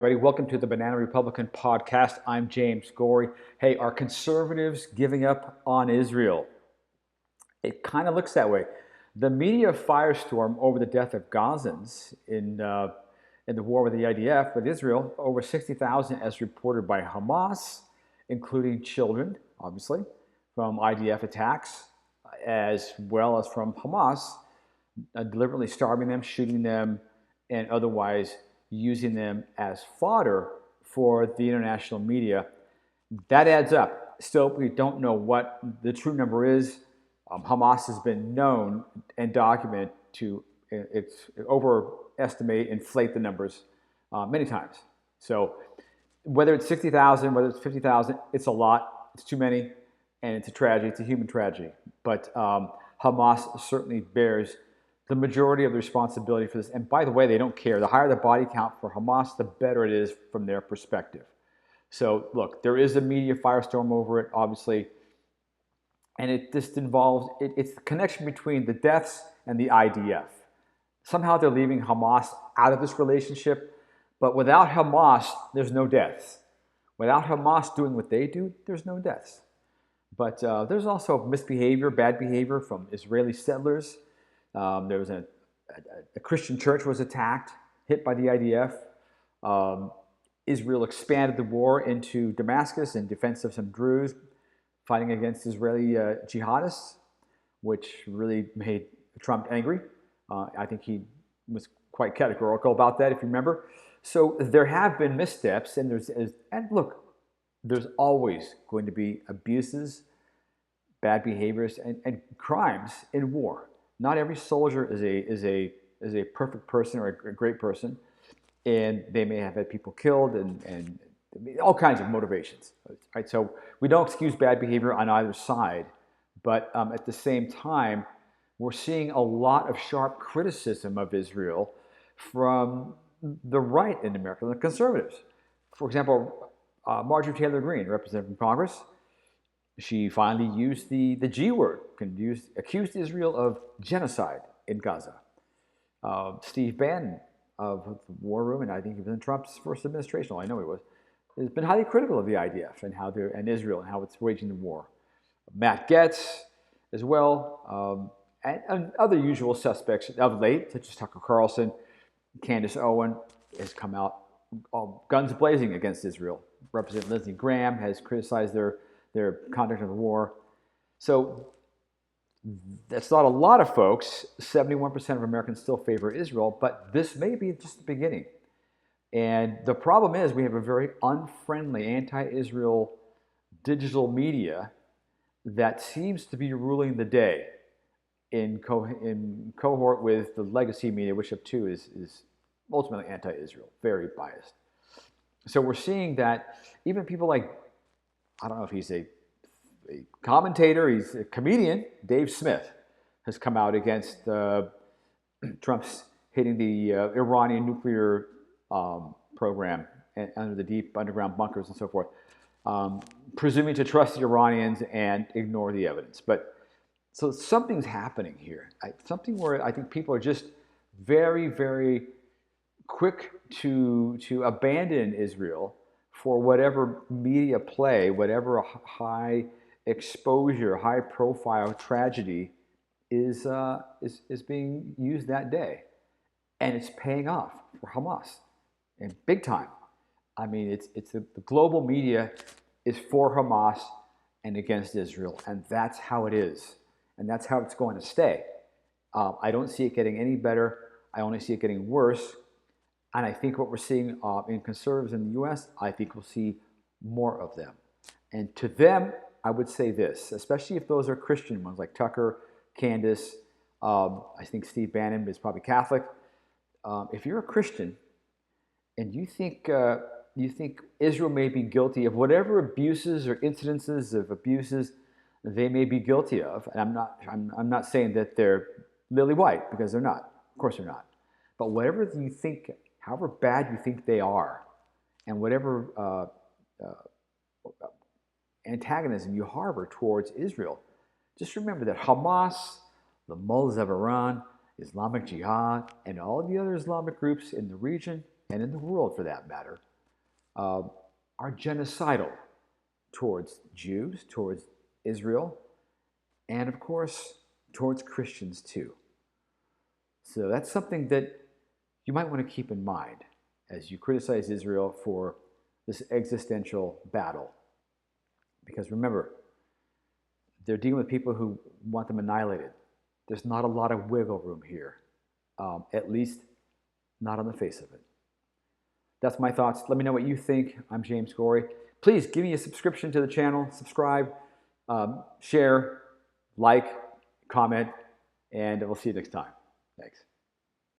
Everybody, welcome to the Banana Republican podcast. I'm James Gorey. Hey, are conservatives giving up on Israel? It kind of looks that way. The media firestorm over the death of Gazans in the war with the IDF with Israel, over 60,000 as reported by Hamas, including children, obviously, from IDF attacks, as well as from Hamas, deliberately starving them, shooting them, and otherwise using them as fodder for the international media. That adds up. Still, we don't know what the true number is. Hamas has been known and documented to overestimate, inflate the numbers many times. So whether it's 60,000, whether it's 50,000, it's a lot. It's too many, and it's a tragedy. It's a human tragedy. But Hamas certainly bears the majority of the responsibility for this. And by the way, they don't care. The higher the body count for Hamas, the better it is from their perspective. So look, there is a media firestorm over it, obviously, and it just involves, it's the connection between the deaths and the IDF. Somehow they're leaving Hamas out of this relationship, but without Hamas, there's no deaths. Without Hamas doing what they do, there's no deaths. But there's also misbehavior, bad behavior from Israeli settlers. There was a Christian church was attacked, hit by the IDF. Israel expanded the war into Damascus in defense of some Druze fighting against Israeli jihadists, which really made Trump angry. I think he was quite categorical about that, if you remember. So there have been missteps, and look, there's always going to be abuses, bad behaviors, and crimes in war. Not every soldier is a perfect person or a great person, and they may have had people killed and all kinds of motivations. Right? So we don't excuse bad behavior on either side, but at the same time, we're seeing a lot of sharp criticism of Israel from the right in America, the conservatives. For example, Marjorie Taylor Greene, representative from Congress, she finally used the G word, accused Israel of genocide in Gaza. Steve Bannon of the War Room, and I think he was in Trump's first administration, I know he was, has been highly critical of the IDF and Israel and how it's waging the war. Matt Gaetz as well, and other usual suspects of late, such as Tucker Carlson, Candace Owen, has come out guns blazing against Israel. Representative Lindsey Graham has criticized their conduct of the war. So that's not a lot of folks. 71% of Americans still favor Israel, but this may be just the beginning. And the problem is we have a very unfriendly anti-Israel digital media that seems to be ruling the day in cohort with the legacy media, which of two is ultimately anti-Israel, very biased. So we're seeing that even people like, I don't know if he's a commentator, he's a comedian, Dave Smith, has come out against Trump's hitting the Iranian nuclear program under the deep underground bunkers and so forth, presuming to trust the Iranians and ignore the evidence. But so something's happening here. Something where I think people are just very, very quick to abandon Israel for whatever media play, whatever high exposure, high profile tragedy is being used that day. And it's paying off for Hamas, and big time. I mean, it's the global media is for Hamas and against Israel, and that's how it is, and that's how it's going to stay. I don't see it getting any better. I only see it getting worse. And I think what we're seeing in conservatives in the U.S., I think we'll see more of them. And to them, I would say this, especially if those are Christian ones like Tucker, Candace, I think Steve Bannon is probably Catholic. If you're a Christian and you think Israel may be guilty of whatever abuses or incidences of abuses they may be guilty of, and I'm not saying that they're lily white, because they're not. Of course they're not. But whatever you think, however bad you think they are, and whatever antagonism you harbor towards Israel, just remember that Hamas, the mullahs of Iran, Islamic Jihad, and all the other Islamic groups in the region, and in the world for that matter, are genocidal towards Jews, towards Israel, and of course, towards Christians too. So that's something that you might want to keep in mind as you criticize Israel for this existential battle. Because remember, they're dealing with people who want them annihilated. There's not a lot of wiggle room here, at least not on the face of it. That's my thoughts. Let me know what you think. I'm James Gorey. Please give me a subscription to the channel, subscribe, share, like, comment, and we'll see you next time. Thanks.